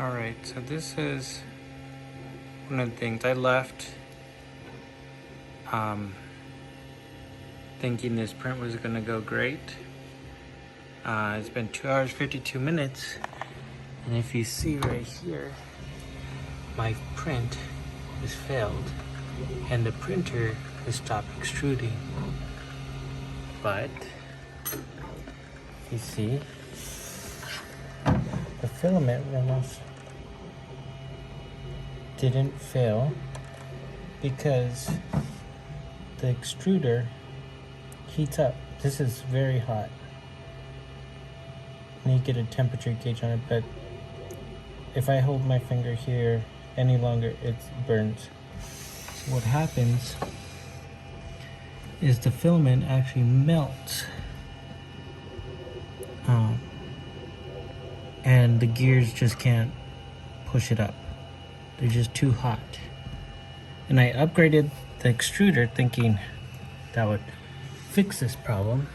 Alright, so this is one of the things I left thinking this print was gonna go great. It's been 2 hours 52 minutes, and if you see right here, my print has failed and the printer has stopped extruding. But you see, the filament almost didn't fail because the extruder heats up. This is very hot. I need to get a temperature gauge on it, but if I hold my finger here any longer, it burns. So what happens is the filament actually melts, and the gears just can't push it up. They're just too hot. And I upgraded the extruder thinking that would fix this problem.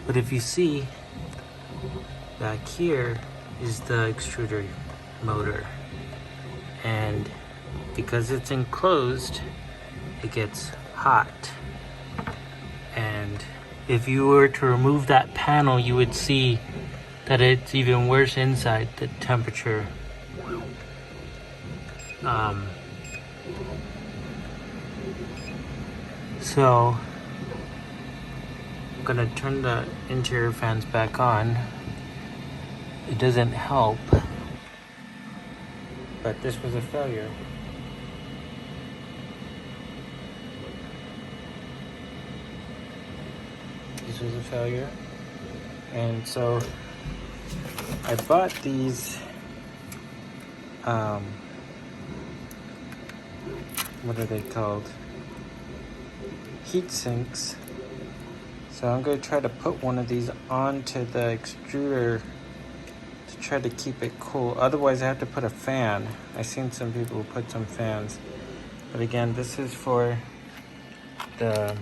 But if you see, back here is the extruder motor. And because it's enclosed, it gets hot. And if you were to remove that panel, you would see that it's even worse inside. The temperature so I'm gonna turn the interior fans back on. It doesn't help, but this was a failure. This was a failure. And so I bought these what are they called? Heat sinks. So I'm going to try to put one of these onto the extruder to try to keep it cool. Otherwise I have to put a fan. I've seen some people put some fans. But again, this is for the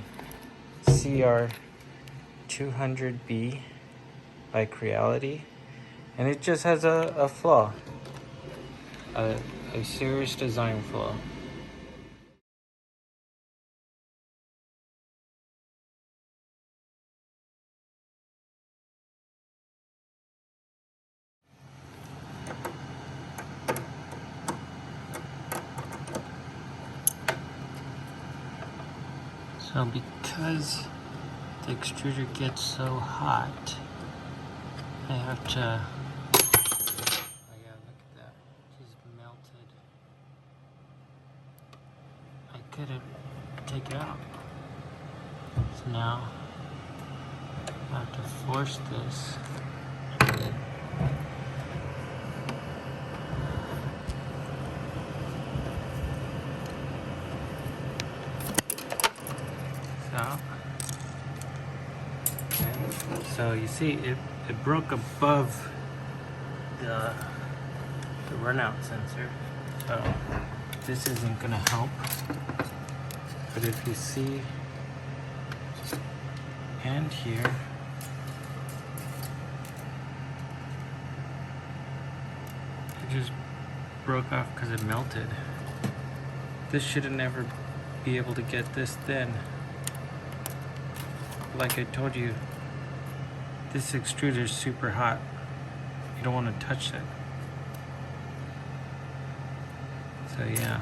CR-200b by Creality. And it just has a flaw. A serious design flaw. So because the extruder gets so hot, I have to, oh yeah, look at that, just melted. I couldn't take it out. So now I have to force this. So you see, it broke above the runout sensor. So this isn't gonna help. But if you see, and here, it just broke off because it melted. This shouldn't never be able to get this thin. Like I told you, this extruder is super hot. You don't want to touch it. So yeah.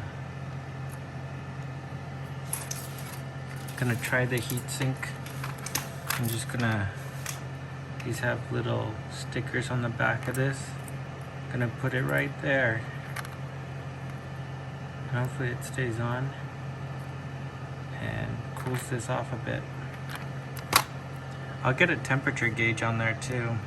Gonna try the heat sink. I'm just gonna, these have little stickers on the back of this. Gonna put it right there. And hopefully it stays on and cools this off a bit. I'll get a temperature gauge on there too.